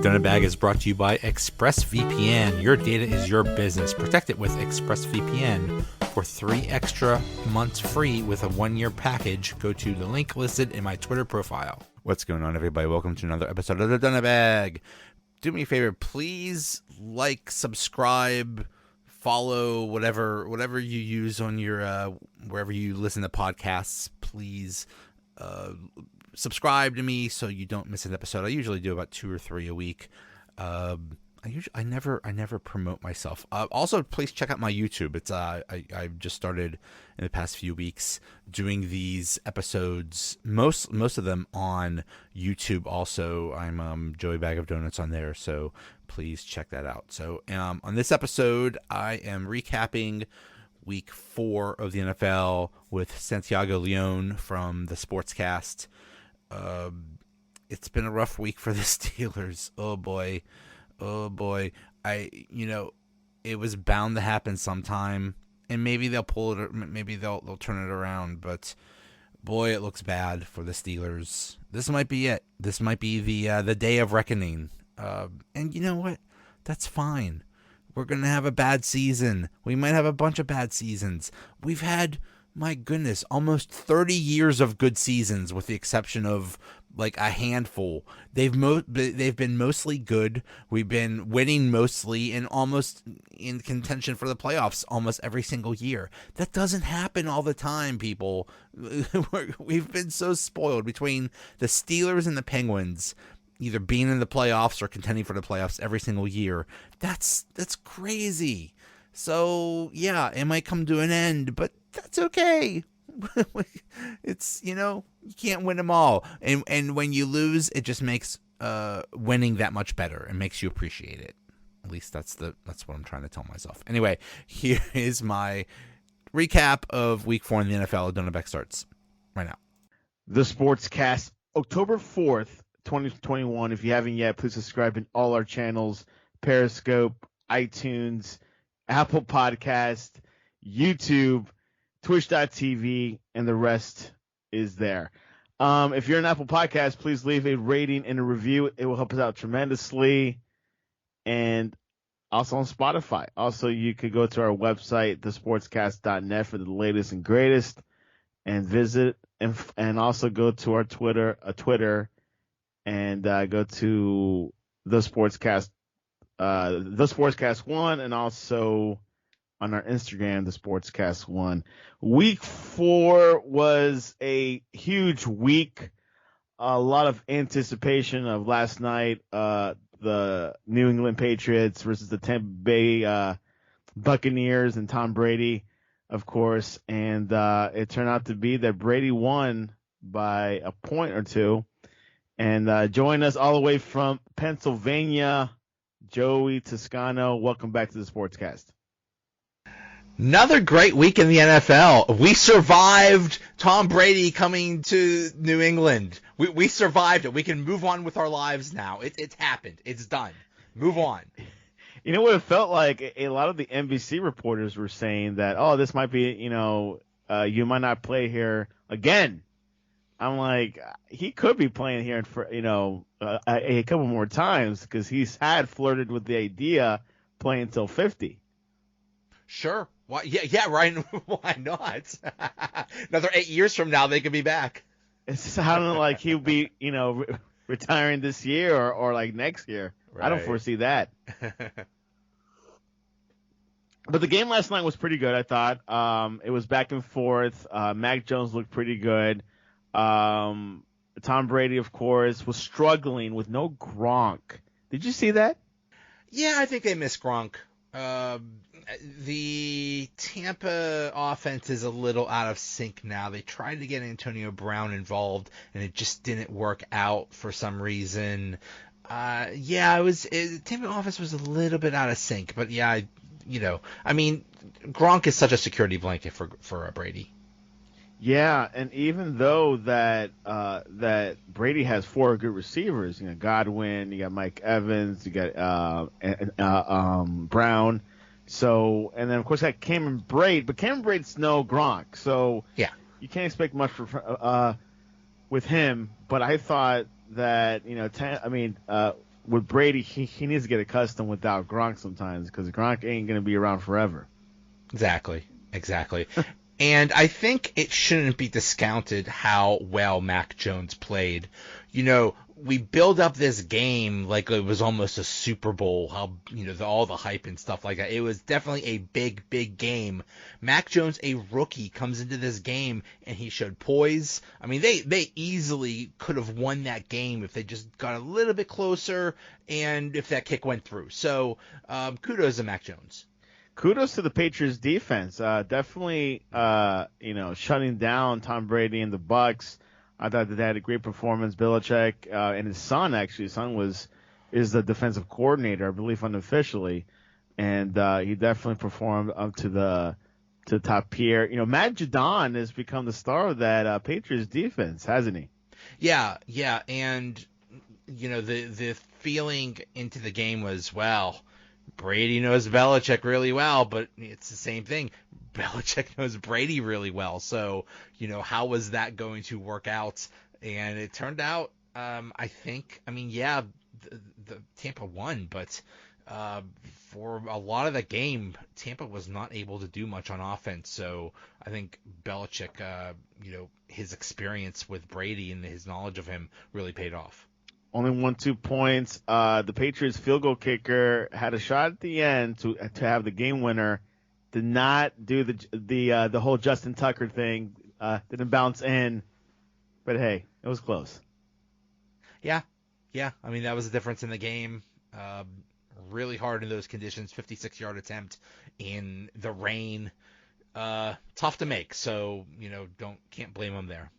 Donut Bag is brought to you by ExpressVPN. Your data is your business. Protect it with ExpressVPN. For 3 extra months free with a 1-year package, go to the link listed in my Twitter profile. What's going on, everybody? Welcome to another episode of the Donut Bag. Do me a favor, please like, subscribe, follow, whatever you use on your wherever you listen to podcasts. Please subscribe to me so you don't miss an episode. I usually do about 2 or 3 a week. I never promote myself. Also, please check out my YouTube. It's I've just started in the past few weeks doing these episodes. Most of them on YouTube. Also, I'm Joey Bag of Donuts on there. So please check that out. So on this episode, I am recapping Week 4 of the NFL with Santiago Leone from the Sportscast. It's been a rough week for the Steelers. Oh boy. It was bound to happen sometime, and maybe they'll pull it, maybe they'll turn it around, but boy, it looks bad for the Steelers. This might be it. This might be the day of reckoning. And you know what? That's fine. We're going to have a bad season. We might have a bunch of bad seasons. We've had, my goodness, almost 30 years of good seasons, with the exception of like a handful. They've been mostly good. We've been winning mostly and almost in contention for the playoffs almost every single year. That doesn't happen all the time, people. We've been so spoiled between the Steelers and the Penguins, either being in the playoffs or contending for the playoffs every single year. That's crazy. So yeah, it might come to an end, but that's okay. It's, you can't win them all, and when you lose, it just makes winning that much better. It makes you appreciate it. At least that's what I'm trying to tell myself. Anyway, here is my recap of Week 4 in the NFL. Donut Bag starts right now. The Sportscast, October 4th, 2021. If you haven't yet, please subscribe in all our channels: Periscope, iTunes, Apple Podcast, YouTube, Twitch.tv, and the rest is there. If you're an Apple Podcast, please leave a rating and a review. It will help us out tremendously. And also on Spotify. Also, you could go to our website, thesportscast.net, for the latest and greatest, and visit, and also go to our Twitter, and go to the Sportscast 1, and also on our Instagram, the Sportscast 1. Week 4 was a huge week. A lot of anticipation of last night, the New England Patriots versus the Tampa Bay Buccaneers and Tom Brady, of course. And it turned out to be that Brady won by a point or two. And join us all the way from Pennsylvania, Joey Toscano. Welcome back to the Sportscast. Another great week in the NFL. We survived Tom Brady coming to New England. We survived it. We can move on with our lives now. It's happened. It's done. Move on. You know what it felt like? A lot of the NBC reporters were saying that, oh, this might be, you might not play here again. I'm like, he could be playing here for, a couple more times, because he's had flirted with the idea playing until 50. Sure. Why? Yeah, right. Why not? Another 8 years from now, they could be back. It's sounding like he'll be, retiring this year or like next year. Right. I don't foresee that. But the game last night was pretty good, I thought. It was back and forth. Mac Jones looked pretty good. Tom Brady, of course, was struggling with no Gronk. Did you see that? Yeah, I think they missed Gronk. The Tampa offense is a little out of sync now. They tried to get Antonio Brown involved, and it just didn't work out for some reason. The Tampa offense was a little bit out of sync, but yeah, Gronk is such a security blanket for Brady. Yeah, and even though that Brady has 4 good receivers, Godwin, you got Mike Evans, you got Brown. So, and then of course that Cameron Brate, but Cameron Brate's no Gronk, so yeah, you can't expect much with him. But I thought that with Brady, he needs to get accustomed without Gronk sometimes because Gronk ain't going to be around forever. Exactly. And I think it shouldn't be discounted how well Mac Jones played. We build up this game like it was almost a Super Bowl, all the hype and stuff like that. It was definitely a big game. Mac Jones, a rookie, comes into this game and he showed poise. I mean, they easily could have won that game if they just got a little bit closer and if that kick went through. So kudos to Mac Jones. Kudos to the Patriots defense. Definitely, shutting down Tom Brady and the Bucs. I thought that they had a great performance. Belichick and his son, actually, is the defensive coordinator, I believe, unofficially, and he definitely performed up to the top tier. Matt Judon has become the star of that Patriots defense, hasn't he? Yeah, and the feeling into the game was, well, Brady knows Belichick really well, but it's the same thing. Belichick knows Brady really well. So, how was that going to work out? And it turned out, the Tampa won, but for a lot of the game, Tampa was not able to do much on offense. So I think Belichick, his experience with Brady and his knowledge of him really paid off. Only won 2 points. The Patriots field goal kicker had a shot at the end to have the game winner. Did not do the whole Justin Tucker thing. Didn't bounce in. But hey, it was close. Yeah. I mean, that was the difference in the game. Really hard in those conditions. 56-yard attempt in the rain. Tough to make. So can't blame them there.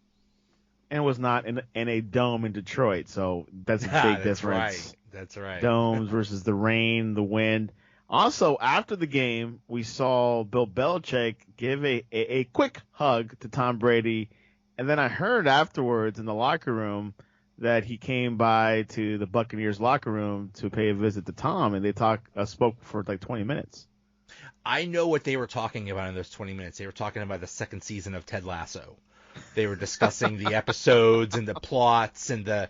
And was not in a dome in Detroit, so that's a big difference. That's right. Domes versus the rain, the wind. Also, after the game, we saw Bill Belichick give a quick hug to Tom Brady, and then I heard afterwards in the locker room that he came by to the Buccaneers locker room to pay a visit to Tom, and they spoke for like 20 minutes. I know what they were talking about in those 20 minutes. They were talking about the second season of Ted Lasso. They were discussing the episodes and the plots and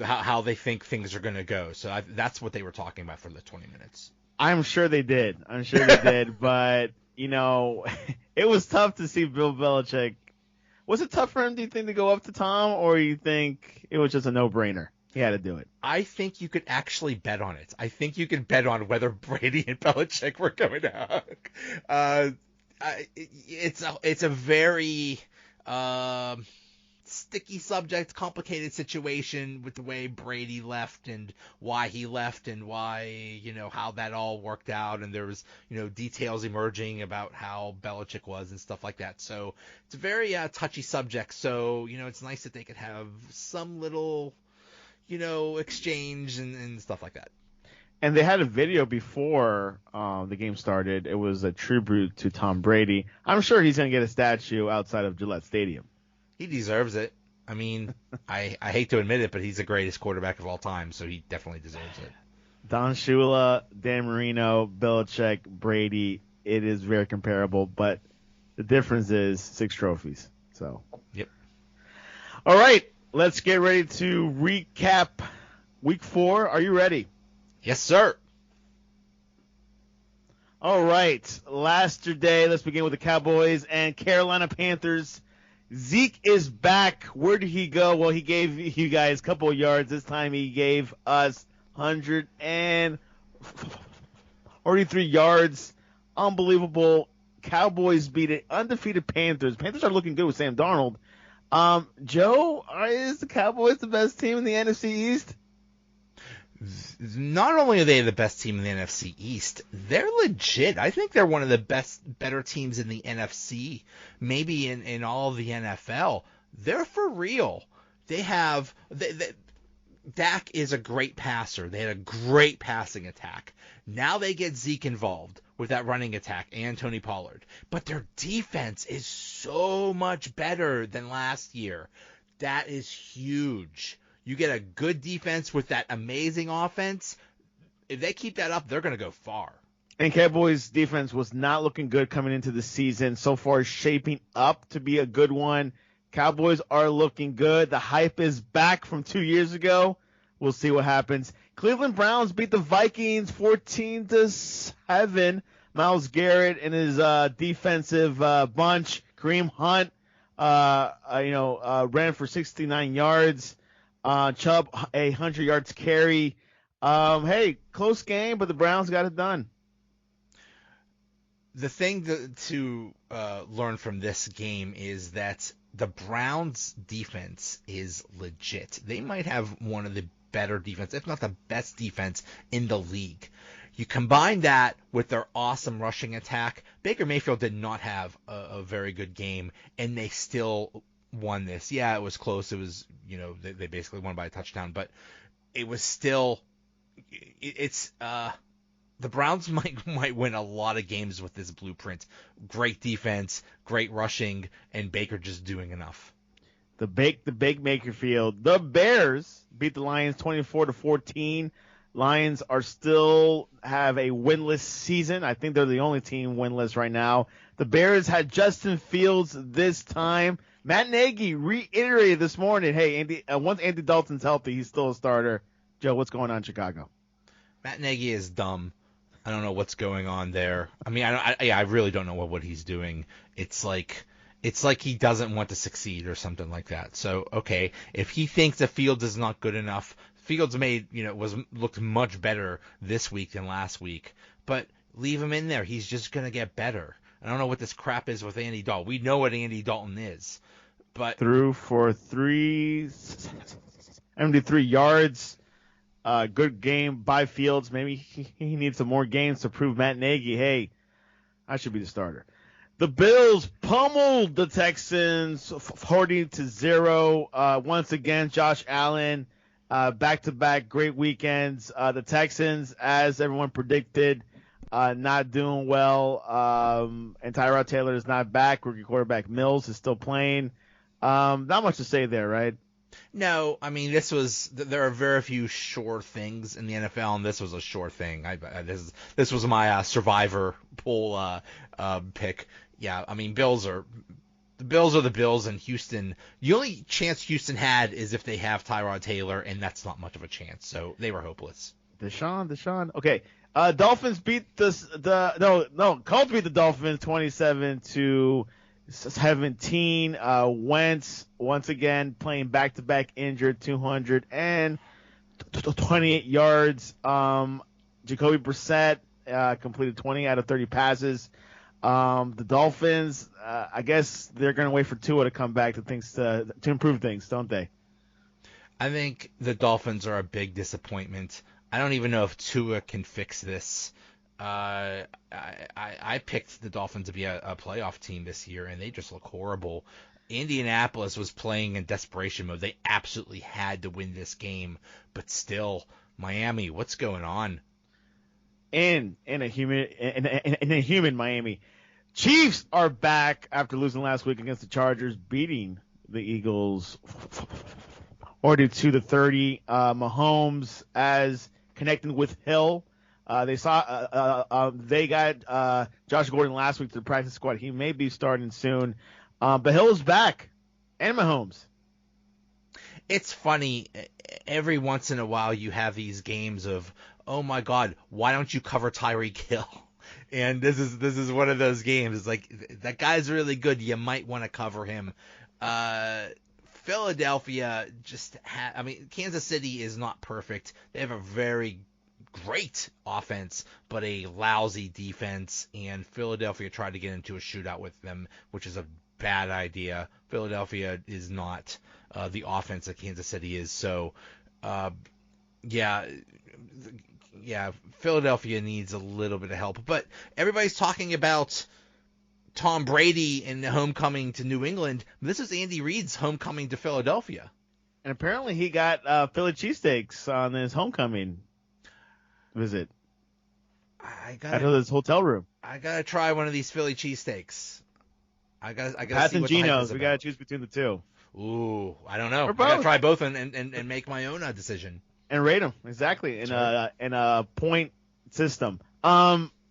how they think things are going to go. So that's what they were talking about for the 20 minutes. I'm sure they did. But, it was tough to see Bill Belichick. Was it tough for him, do you think, to go up to Tom, or you think it was just a no-brainer? He had to do it. I think you could actually bet on it. I think you could bet on whether Brady and Belichick were going to hug. It's a very sticky subject, complicated situation with the way Brady left and why he left and why, how that all worked out. And there was, details emerging about how Belichick was and stuff like that. So it's a very touchy subject. So, it's nice that they could have some little, exchange and stuff like that. And they had a video before the game started. It was a tribute to Tom Brady. I'm sure he's going to get a statue outside of Gillette Stadium. He deserves it. I mean, I hate to admit it, but he's the greatest quarterback of all time, so he definitely deserves it. Don Shula, Dan Marino, Belichick, Brady, it is very comparable, but the difference is 6 trophies. So. Yep. All right, let's get ready to recap Week 4. Are you ready? Yes, sir. All right. Last day, let's begin with the Cowboys and Carolina Panthers. Zeke is back. Where did he go? Well, he gave you guys a couple of yards. This time he gave us 143 yards. Unbelievable. Cowboys beat it. Undefeated Panthers. Panthers are looking good with Sam Darnold. Joe, is the Cowboys the best team in the NFC East? Not only are they the best team in the NFC East, they're legit. I think they're one of the better teams in the NFC, maybe in all of the NFL. They're for real. Dak is a great passer. They had a great passing attack. Now they get Zeke involved with that running attack and Tony Pollard. But their defense is so much better than last year. That is huge. You get a good defense with that amazing offense. If they keep that up, they're going to go far. And Cowboys' defense was not looking good coming into the season. So far, shaping up to be a good one. Cowboys are looking good. The hype is back from 2 years ago. We'll see what happens. Cleveland Browns beat the Vikings 14-7. Myles Garrett and his defensive bunch. Kareem Hunt, ran for 69 yards. Chubb, 100 yards carry. Hey, close game, but the Browns got it done. The thing to learn from this game is that the Browns' defense is legit. They might have one of the better defense, if not the best defense in the league. You combine that with their awesome rushing attack. Baker Mayfield did not have a very good game, and they still won this. Yeah, it was close. It was, they basically won by a touchdown, but it was still, the Browns might win a lot of games with this blueprint. Great defense, great rushing, and Baker just doing enough. The big Mayfield. The Bears beat the Lions 24-14. Lions are still have a winless season. I think they're the only team winless right now. The Bears had Justin Fields this time. Matt Nagy reiterated this morning, hey, once Andy Dalton's healthy, he's still a starter. Joe, what's going on in Chicago? Matt Nagy is dumb. I don't know what's going on there. I mean, I really don't know what he's doing. It's like he doesn't want to succeed or something like that. So, okay, if he thinks that Fields is not good enough, Fields looked much better this week than last week, but leave him in there. He's just going to get better. I don't know what this crap is with Andy Dalton. We know what Andy Dalton is, but threw for 373 yards. Good game by Fields. Maybe he needs some more games to prove Matt Nagy, hey, I should be the starter. The Bills pummeled the Texans 40-0. Once again, Josh Allen, back-to-back great weekends. The Texans, as everyone predicted, not doing well. And Tyrod Taylor is not back. Rookie quarterback Mills is still playing. Not much to say there, right? No, I mean, there are very few sure things in the NFL, and this was a sure thing. This was my survivor pool pick. Yeah, I mean, the Bills are the Bills, and Houston. The only chance Houston had is if they have Tyrod Taylor, and that's not much of a chance. So they were hopeless. Deshaun. Okay. Dolphins beat Colts beat the Dolphins 27-17. Wentz once again playing back-to-back injured, 228 yards. Jacoby Brissett completed 20 out of 30 passes. The Dolphins, I guess they're going to wait for Tua to come back to improve things, don't they? I think the Dolphins are a big disappointment. I don't even know if Tua can fix this. I picked the Dolphins to be a playoff team this year, and they just look horrible. Indianapolis was playing in desperation mode. They absolutely had to win this game, but still, Miami, what's going on? In a human Miami, Chiefs are back after losing last week against the Chargers, beating the Eagles 42-30. Mahomes as connecting with Hill. They got Josh Gordon last week to the practice squad. He may be starting soon. But Hill's back, and Mahomes. It's funny. Every once in a while, you have these games of, oh my God, why don't you cover Tyreek Hill? And this is one of those games. It's like, that guy's really good. You might want to cover him. Philadelphia Kansas City is not perfect. They have a very great offense, but a lousy defense, and Philadelphia tried to get into a shootout with them, which is a bad idea. Philadelphia is not the offense that Kansas City is, so Philadelphia needs a little bit of help. But everybody's talking about Tom Brady and the homecoming to New England. This is Andy Reid's homecoming to Philadelphia. And apparently he got Philly cheesesteaks on his homecoming visit. Out of this hotel room. I gotta try one of these Philly cheesesteaks. I gotta Pat see and what the hype Geno's. is We about. gotta choose between the two. Ooh, I don't know. Or I gotta both. try both and make my own decision. And rate them exactly in a point system.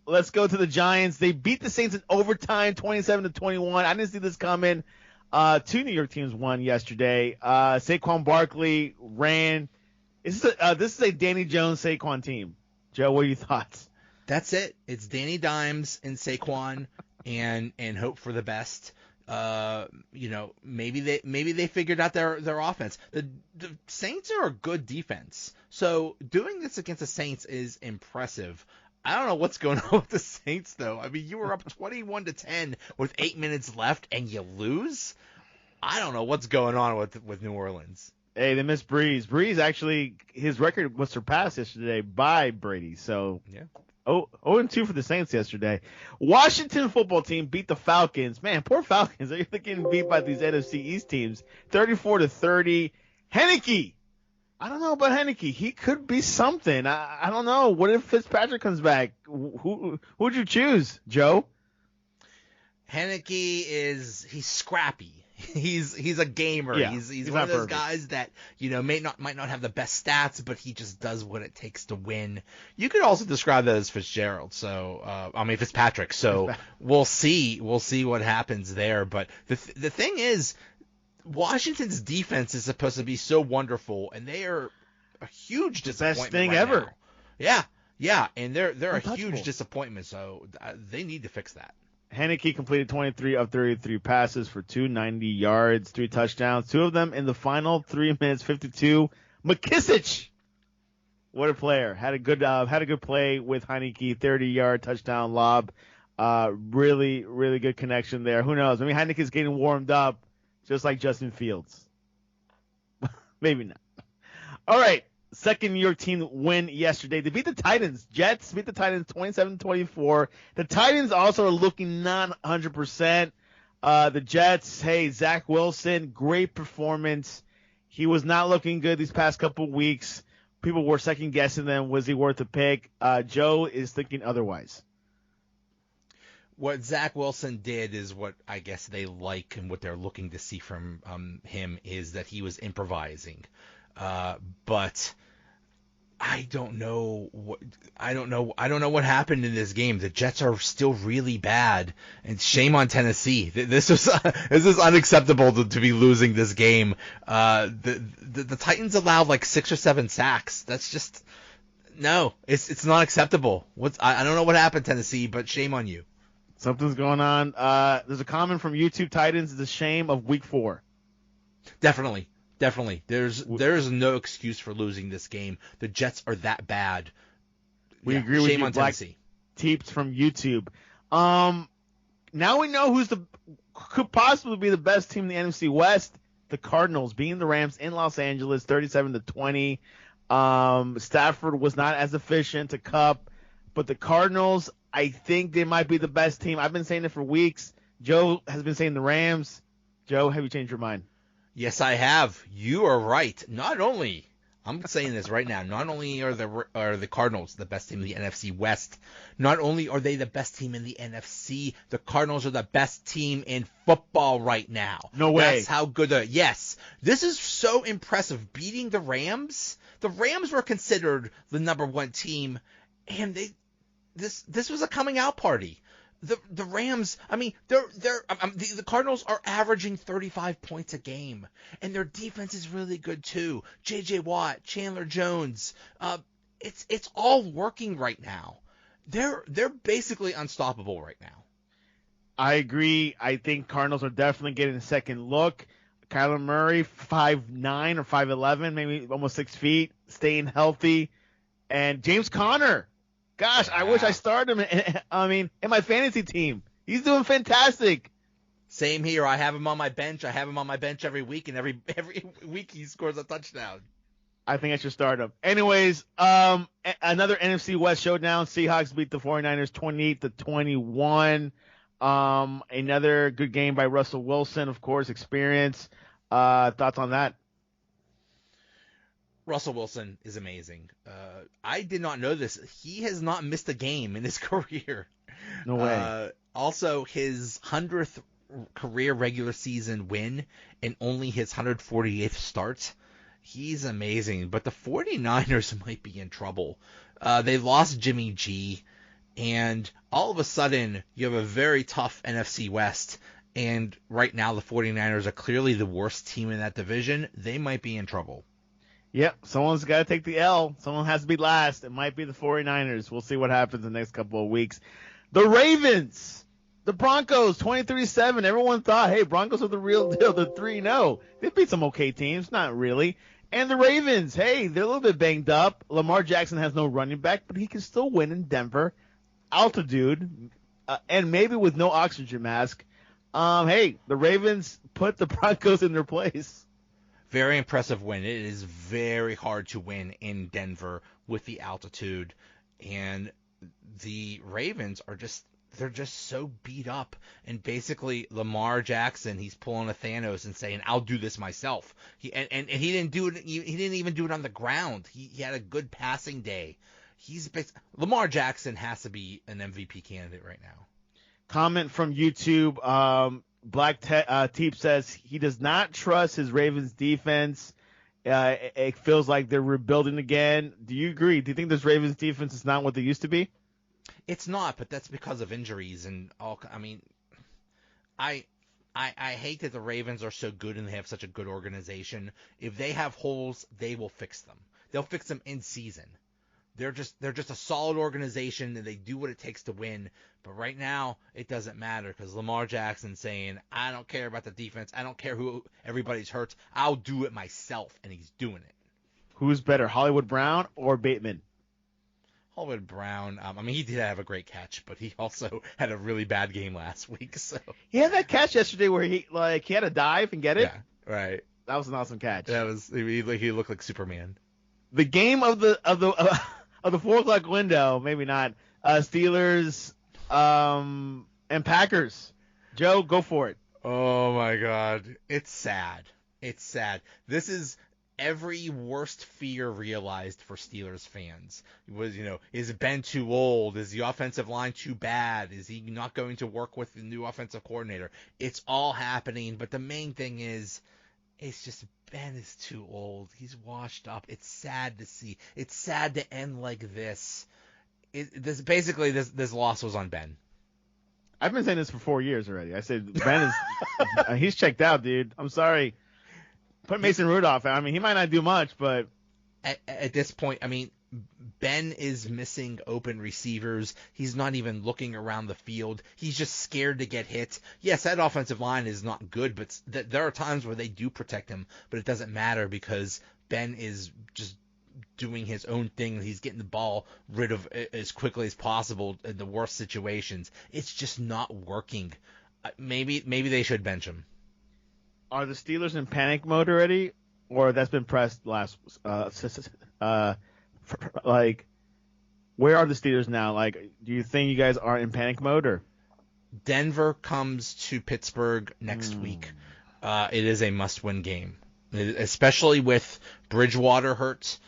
Let's go to the Giants. They beat the Saints in overtime, 27-21. I didn't see this coming. Two New York teams won yesterday. Saquon Barkley ran This is a Danny Jones Saquon team. Joe, what are your thoughts? That's it. It's Danny Dimes and Saquon, and hope for the best. Maybe they figured out their offense. The Saints are a good defense, so doing this against the Saints is impressive. I don't know what's going on with the Saints though. I mean, you were up 21-10 with 8 minutes left and you lose. I don't know what's going on with New Orleans. Hey, they missed Breeze. Breeze actually, his record was surpassed yesterday by Brady. So Yeah. 0-2 for the Saints yesterday. Washington football team beat the Falcons. Man, poor Falcons. They're getting beat by these NFC East teams. 34-30. Heinicke. I don't know about Heinicke. He could be something. I don't know. What if Fitzpatrick comes back? Who would you choose, Joe? Heinicke he's scrappy. He's a gamer. Yeah, he's one of those perfect. guys that might not have the best stats, but he just does what it takes to win. You could also describe that as Fitzgerald. So Fitzpatrick. So we'll see what happens there. But the thing is, Washington's defense is supposed to be so wonderful, and they are a huge disappointment. Best thing right ever. now. Yeah, and they're a Untouchable. huge disappointment. So they need to fix that. Heinicke completed 23 of 33 passes for 290 yards, 3 touchdowns, 2 of them in the final 3 minutes 52. McKissic, what a player! Had a good play with Heinicke, 30-yard touchdown lob. Really, really good connection there. Who knows? Heinicke's getting warmed up, just like Justin Fields. Maybe not. All right. Second New York team win yesterday. They beat the Titans. Jets beat the Titans 27-24. The Titans also are looking not 100%. The Jets, hey, Zach Wilson, great performance. He was not looking good these past couple weeks. People were second guessing them. Was he worth a pick? Joe is thinking otherwise. What Zach Wilson did is what I guess they like, and what they're looking to see from him is that he was improvising. But I don't know what happened in this game. The Jets are still really bad, and shame on Tennessee. This is unacceptable to be losing this game. The Titans allowed like 6 or 7 sacks. That's just no. It's not acceptable. I don't know what happened, Tennessee, but shame on you. Something's going on. There's a comment from YouTube Titans. It's a shame of week 4. Definitely. There's no excuse for losing this game. The Jets are that bad. We agree with you. Shame on Tennessee. Teeps from YouTube. Now we know could possibly be the best team in the NFC West. The Cardinals beating the Rams in Los Angeles 37-20. Stafford was not as efficient to Cup, but the Cardinals, I think they might be the best team. I've been saying it for weeks. Joe has been saying the Rams. Joe, have you changed your mind? Yes, I have. You are right. Not only, I'm saying this right now, not only are the Cardinals the best team in the NFC West, not only are they the best team in the NFC, the Cardinals are the best team in football right now. No way. That's how good yes. This is so impressive. Beating the Rams. The Rams were considered the number 1 team, and this was a coming out party. The Rams, the Cardinals are averaging 35 points a game, and their defense is really good too. J.J. Watt, Chandler Jones, it's all working right now. They're basically unstoppable right now. I agree. I think Cardinals are definitely getting a second look. Kyler Murray, 5'9" or 5'11", maybe almost 6 feet, staying healthy, and James Conner. Gosh, I wish I started him in my fantasy team. He's doing fantastic. Same here. I have him on my bench. I have him on my bench every week, and every week he scores a touchdown. I think I should start him. Anyways, another NFC West showdown. Seahawks beat the 49ers 28-21. Another good game by Russell Wilson, of course, experience. Thoughts on that? Russell Wilson is amazing. I did not know this. He has not missed a game in his career. No way. Also, his 100th career regular season win and only his 148th start. He's amazing. But the 49ers might be in trouble. They lost Jimmy G, and all of a sudden you have a very tough NFC West. And right now the 49ers are clearly the worst team in that division. They might be in trouble. Yep, someone's got to take the L. Someone has to be last. It might be the 49ers. We'll see what happens in the next couple of weeks. The Ravens, the Broncos, 23-7. Everyone thought, hey, Broncos are the real deal. They're 3-0. They beat some okay teams. Not really. And the Ravens, hey, they're a little bit banged up. Lamar Jackson has no running back, but he can still win in Denver. Altitude, and maybe with no oxygen mask. Hey, the Ravens put the Broncos in their place. Very impressive win. It is very hard to win in Denver with the altitude, and the Ravens are they're just so beat up. And basically Lamar Jackson, he's pulling a Thanos and saying, "I'll do this myself." He didn't do it. He didn't even do it on the ground. He had a good passing day. Lamar Jackson has to be an MVP candidate right now. Comment from YouTube. Black Teep says he does not trust his Ravens defense. It feels like they're rebuilding again. Do you agree? Do you think this Ravens defense is not what they used to be? It's not, but that's because of injuries and all. I mean, I hate that the Ravens are so good and they have such a good organization. If they have holes, they will fix them. They'll fix them in season. They're just a solid organization and they do what it takes to win. But right now, it doesn't matter because Lamar Jackson's saying, "I don't care about the defense. I don't care who everybody's hurt. I'll do it myself," and he's doing it. Who's better, Hollywood Brown or Bateman? Hollywood Brown. I mean, he did have a great catch, but he also had a really bad game last week. So he had that catch yesterday where he had a dive and get it. Yeah, right. That was an awesome catch. He looked like Superman. The game of the 4:00 window, maybe not. Steelers and Packers. Joe, go for it. Oh my God, it's sad. It's sad. This is every worst fear realized for Steelers fans. Is Ben too old? Is the offensive line too bad? Is he not going to work with the new offensive coordinator? It's all happening, but the main thing is, it's just Ben is too old. He's washed up. It's sad to see. It's sad to end like this. This loss was on Ben. I've been saying this for 4 years already. I said Ben is he's checked out, dude. I'm sorry. Put Mason Rudolph. I mean, he might not do much, but at this point, I mean, Ben is missing open receivers. He's not even looking around the field. He's just scared to get hit. Yes, that offensive line is not good, but there are times where they do protect him, but it doesn't matter because Ben is just doing his own thing. He's getting the ball rid of as quickly as possible in the worst situations. It's just not working. Maybe they should bench him. Are the Steelers in panic mode already, or that's been pressed last? Like, where are the Steelers now? Like, do you think you guys are in panic mode, or? Denver comes to Pittsburgh next week. It is a must-win game, especially with Bridgewater hurt.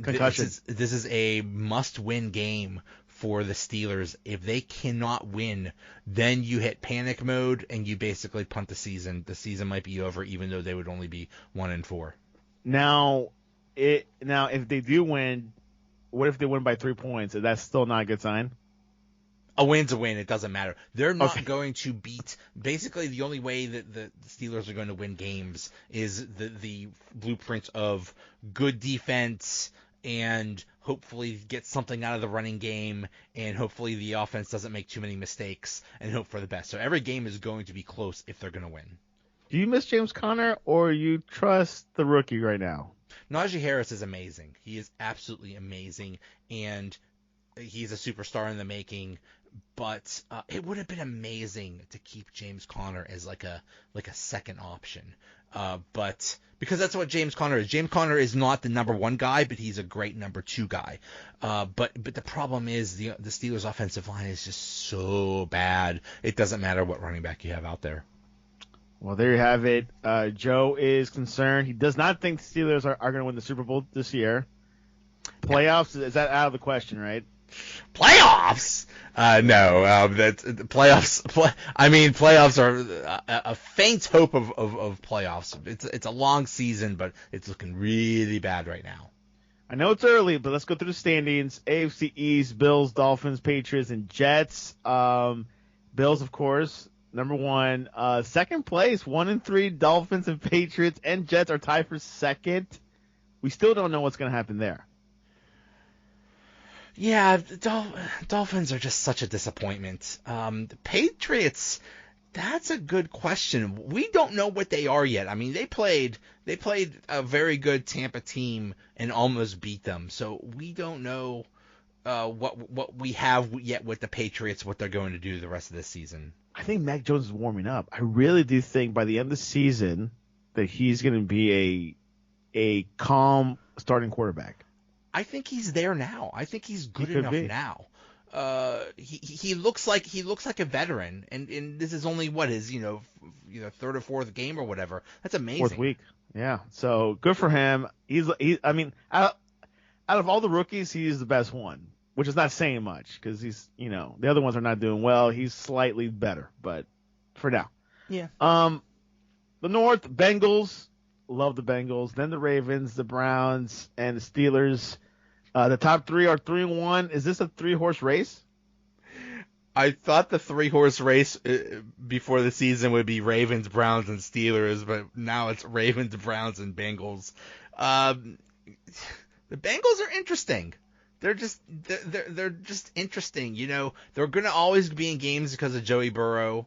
Concussion. This is a must-win game for the Steelers. If they cannot win, then you hit panic mode and you basically punt the season. The season might be over, even though they would only be 1-4. Now, if they do win, what if they win by 3 points? That's still not a good sign. A win's a win. It doesn't matter. They're not going to beat. Basically, the only way that the Steelers are going to win games is the blueprint of good defense and hopefully get something out of the running game, and hopefully the offense doesn't make too many mistakes, and hope for the best. So every game is going to be close if they're going to win. Do you miss James Conner, or you trust the rookie right now? Najee Harris is amazing. He is absolutely amazing, and he's a superstar in the making. But it would have been amazing to keep James Conner as like a second option. But because that's what James Conner is. James Conner is not the number one guy, but he's a great number two guy. But the problem is the Steelers' offensive line is just so bad. It doesn't matter what running back you have out there. Well, there you have it. Joe is concerned. He does not think the Steelers are going to win the Super Bowl this year. Playoffs, is that out of the question, right? Playoffs? No. That's playoffs. Playoffs are a faint hope of playoffs. It's a long season, but it's looking really bad right now. I know it's early, but let's go through the standings. AFC East: Bills, Dolphins, Patriots, and Jets. Bills, of course, number one. Second place, 1-3. Dolphins and Patriots and Jets are tied for second. we still don't know what's going to happen there. Yeah, the Dolphins are just such a disappointment. The Patriots, that's a good question. We don't know what they are yet. I mean, they played a very good Tampa team and almost beat them. So we don't know what we have yet with the Patriots, what they're going to do the rest of this season. I think Mac Jones is warming up. I really do think by the end of the season that he's going to be a calm starting quarterback. I think he's there now. I think he's good He could enough be. now. He looks like a veteran, and this is only what his third or fourth game or whatever. That's amazing. Fourth week, yeah. So good for him. I mean, out of all the rookies, he's the best one, which is not saying much because the other ones are not doing well. He's slightly better, but for now. Yeah. The North, Bengals, love the Bengals. Then the Ravens, the Browns, and the Steelers. The top three are 3-1. Is this a 3-horse race? I thought the 3-horse race before the season would be Ravens, Browns, and Steelers, but now it's Ravens, Browns, and Bengals. The Bengals are interesting. They're just interesting. They're going to always be in games because of Joey Burrow,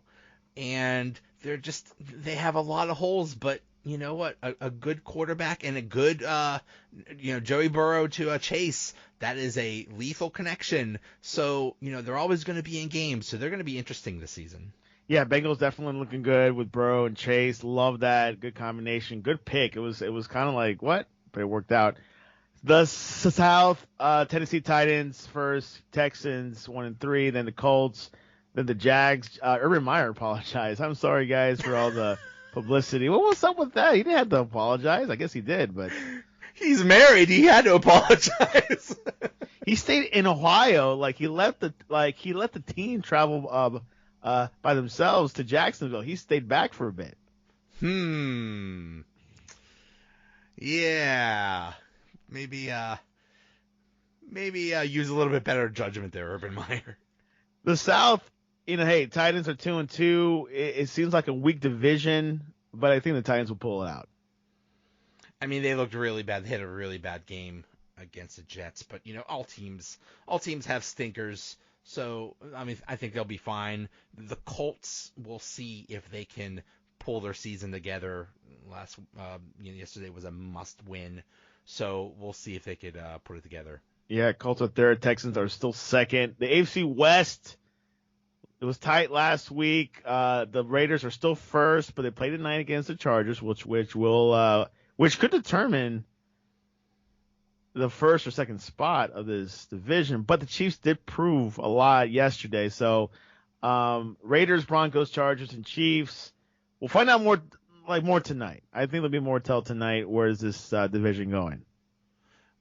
and they have a lot of holes, but you know what? A good quarterback and a good, Joey Burrow to Chase, that is a lethal connection. So, they're always going to be in games. So they're going to be interesting this season. Yeah, Bengals definitely looking good with Burrow and Chase. Love that. Good combination. Good pick. It was kind of like, what? But it worked out. The South, Tennessee Titans first, Texans 1-3, then the Colts, then the Jags. Urban Meyer apologized. I'm sorry, guys, for all the publicity. What was up with that? He didn't have to apologize. I guess he did, but he's married. He had to apologize. He stayed in Ohio. Like he let the team travel by themselves to Jacksonville. He stayed back for a bit. Yeah. Maybe use a little bit better judgment there, Urban Meyer. The South, hey, Titans are 2-2. It seems like a weak division, but I think the Titans will pull it out. I mean, they looked really bad. They had a really bad game against the Jets, but all teams have stinkers. So I mean, I think they'll be fine. The Colts, we'll see if they can pull their season together. Yesterday was a must-win. So we'll see if they could put it together. Yeah, Colts are third. Texans are still second. The AFC West, it was tight last week. The Raiders are still first, but they played tonight against the Chargers, which could determine the first or second spot of this division. But the Chiefs did prove a lot yesterday. So Raiders, Broncos, Chargers, and Chiefs. We'll find out more tonight. I think there'll be more tell tonight. Where is this division going?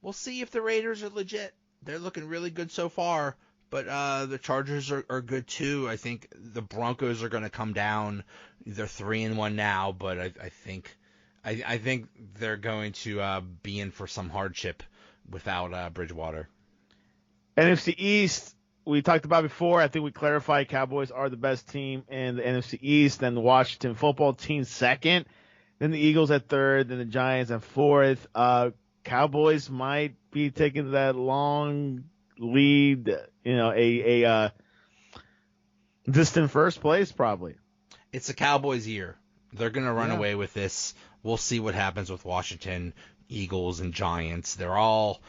We'll see if the Raiders are legit. They're looking really good so far, but the Chargers are good too. I think the Broncos are going to come down. They're 3-1 now, but I think they're going to be in for some hardship without Bridgewater. NFC East, we talked about before. I think we clarified Cowboys are the best team in the NFC East. Then the Washington football team second. Then the Eagles at third. Then the Giants at fourth. Cowboys might be taking that long lead, a distant first place probably. It's the Cowboys' year. They're going to run away with this. We'll see what happens with Washington, Eagles, and Giants. They're all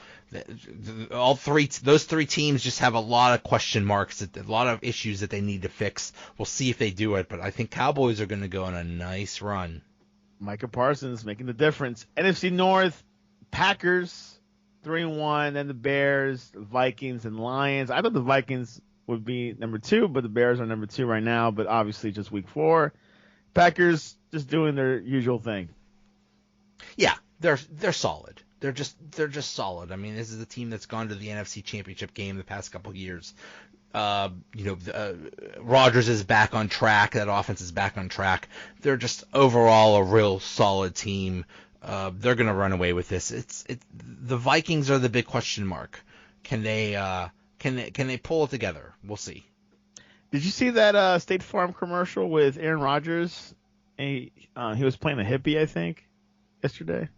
three. Those three teams just have a lot of question marks, a lot of issues that they need to fix. We'll see if they do it, but I think Cowboys are going to go on a nice run. Micah Parsons making the difference. NFC North, Packers 3-1, then the Bears, Vikings, and Lions. I thought the Vikings would be number 2, but the Bears are number 2 right now, but obviously just week 4. Packers just doing their usual thing. Yeah, they're solid. They're just solid. I mean, this is a team that's gone to the NFC Championship game the past couple of years. Rodgers is back on track. That offense is back on track. They're just overall a real solid team. They're going to run away with this. The Vikings are the big question mark. Can they pull it together? We'll see. Did you see that State Farm commercial with Aaron Rodgers? He was playing a hippie, I think, yesterday.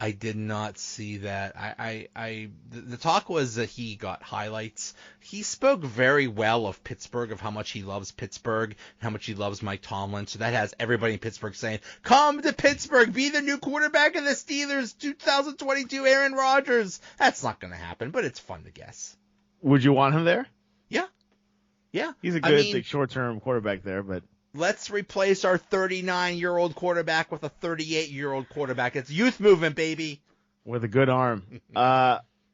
I did not see that. The talk was that he got highlights. He spoke very well of Pittsburgh, of how much he loves Pittsburgh, and how much he loves Mike Tomlin. So that has everybody in Pittsburgh saying, "Come to Pittsburgh, be the new quarterback of the Steelers, 2022 Aaron Rodgers." That's not going to happen, but it's fun to guess. Would you want him there? Yeah, yeah. He's a good like, short-term quarterback there, but. Let's replace our 39-year-old quarterback with a 38-year-old quarterback. It's youth movement, baby. With a good arm.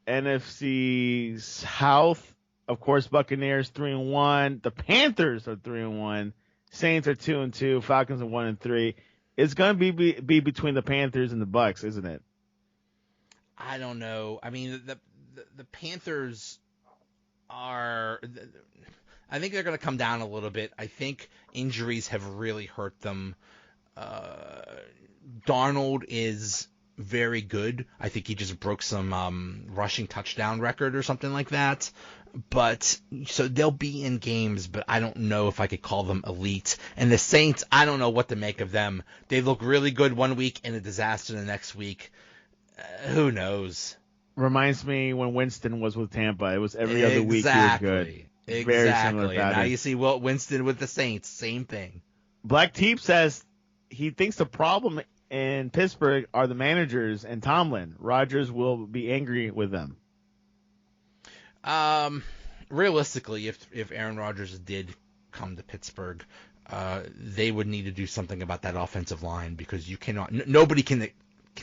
NFC South, of course, Buccaneers 3-1. The Panthers are 3-1. Saints are 2-2. Falcons are 1-3. It's going to be between the Panthers and the Bucs, isn't it? I don't know. I mean, the Panthers are. I think they're going to come down a little bit. I think injuries have really hurt them. Darnold is very good. I think he just broke some rushing touchdown record or something like that. But so they'll be in games, but I don't know if I could call them elite. And the Saints, I don't know what to make of them. They look really good one week and a disaster the next week. Who knows? Reminds me when Winston was with Tampa. It was every other week he was good. Exactly. And now you see Wilt Winston with the Saints. Same thing. Black Teep says he thinks the problem in Pittsburgh are the managers and Tomlin. Rodgers will be angry with them. Realistically, if Aaron Rodgers did come to Pittsburgh, they would need to do something about that offensive line because you cannot. Nobody can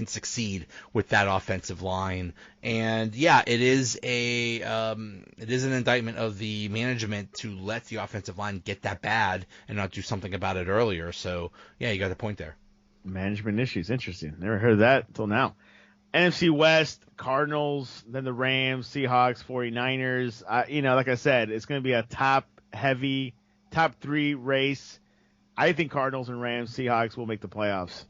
succeed with that offensive line. And yeah, it is an indictment of the management to let the offensive line get that bad and not do something about it earlier. So yeah, you got a point there. Management issues. Interesting. Never heard of that until now. NFC West, Cardinals, then the Rams, Seahawks, 49ers. Like I said, it's going to be a top three race. I think Cardinals and Rams, Seahawks will make the playoffs.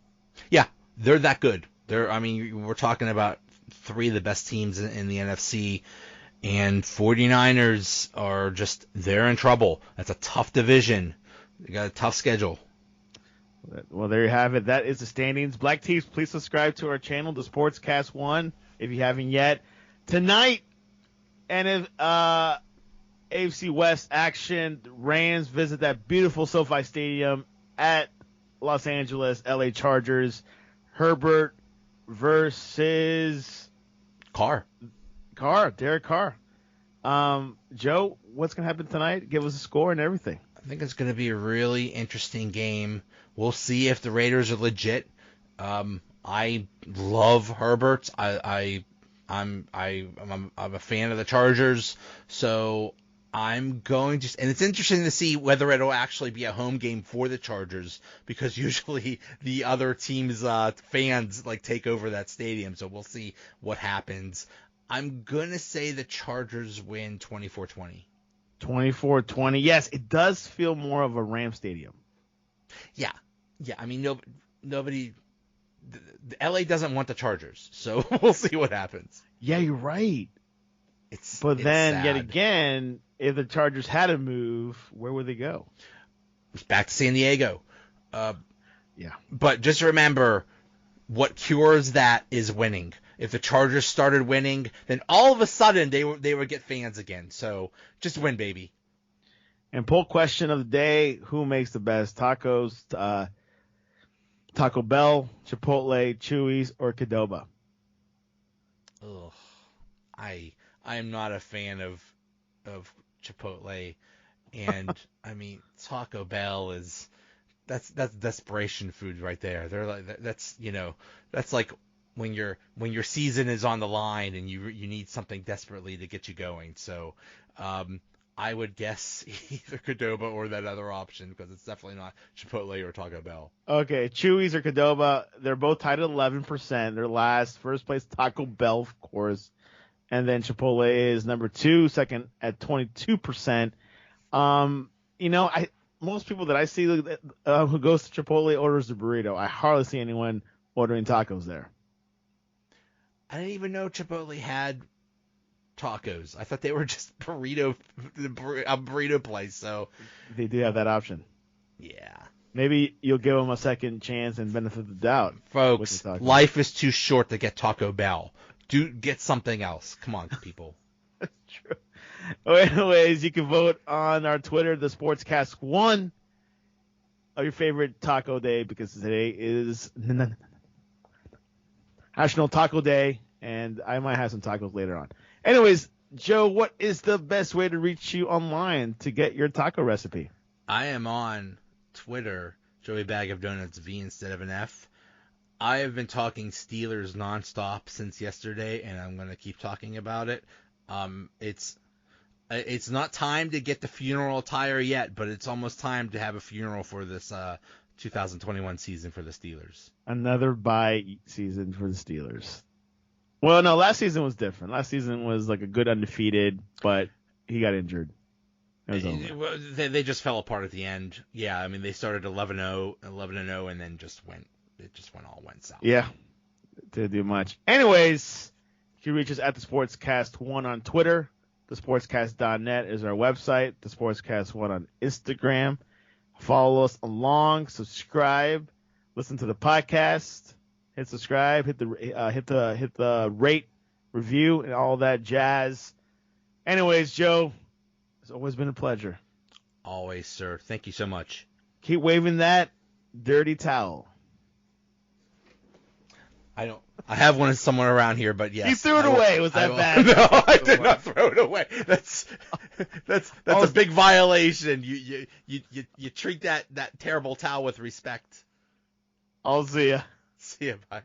Yeah, they're that good. We're talking about three of the best teams in the NFC, and 49ers are they're in trouble. That's a tough division. They got a tough schedule. Well, there you have it. That is the standings. Black Tees, please subscribe to our channel, the Sportscast 1, if you haven't yet. Tonight, and if AFC West action, Rams visit that beautiful SoFi Stadium at Los Angeles, LA Chargers. Herbert versus Derek Carr. Joe, what's going to happen tonight? Give us a score and everything. I think it's going to be a really interesting game. We'll see if the Raiders are legit. I love Herbert. I'm a fan of the Chargers, so I'm going to, and it's interesting to see whether it'll actually be a home game for the Chargers because usually the other team's fans take over that stadium. So we'll see what happens. I'm going to say the Chargers win 24-20. 24-20. Yes, it does feel more of a Ram stadium. Yeah. I mean, nobody. The LA doesn't want the Chargers, so we'll see what happens. Yeah, you're right. But then, sad. Yet again, if the Chargers had to move, where would they go? Back to San Diego. Yeah. But just remember, what cures that is winning. If the Chargers started winning, then all of a sudden they would get fans again. So just win, baby. And poll question of the day: who makes the best tacos? Taco Bell, Chipotle, Chuy's, or Qdoba? Ugh. I am not a fan of Chipotle, and I mean Taco Bell that's desperation food right there. They're like that's like when your season is on the line and you need something desperately to get you going. So I would guess either Qdoba or that other option because it's definitely not Chipotle or Taco Bell. Okay, Chuy's or Qdoba, they're both tied at 11%. They're last. First place, Taco Bell, of course. And then Chipotle is number 2, second at 22%. Most people that I see who goes to Chipotle orders the burrito. I hardly see anyone ordering tacos there. I didn't even know Chipotle had tacos. I thought they were just a burrito place. So they do have that option. Yeah. Maybe you'll give them a second chance and benefit of the doubt. Folks, Taco. life is too short to get Taco Bell. Get something else. Come on, people. True. Well, anyways, you can vote on our Twitter, the Sportscast1, of your favorite taco day, because today is National Taco Day, and I might have some tacos later on. Anyways, Joe, what is the best way to reach you online to get your taco recipe? I am on Twitter, Joey Bag of Donuts V instead of an F. I have been talking Steelers nonstop since yesterday, and I'm going to keep talking about it. It's not time to get the funeral attire yet, but it's almost time to have a funeral for this 2021 season for the Steelers. Another bye season for the Steelers. Well, no, last season was different. Last season was like a good undefeated, but he got injured. It was over. They just fell apart at the end. Yeah, I mean they started 11-0, and then all went south. Yeah, didn't do much. Anyways, you can reach us at the Sportscast1 on Twitter. TheSportsCast.net is our website. The Sportscast1 on Instagram. Follow us along. Subscribe. Listen to the podcast. Hit subscribe. Hit the rate, review, and all that jazz. Anyways, Joe, it's always been a pleasure. Always, sir. Thank you so much. Keep waving that dirty towel. I have one somewhere around here, but yes. You threw it away. Was that bad? No, I did not throw it away. That's a big violation. You treat that terrible towel with respect. I'll see ya. See ya. Bye.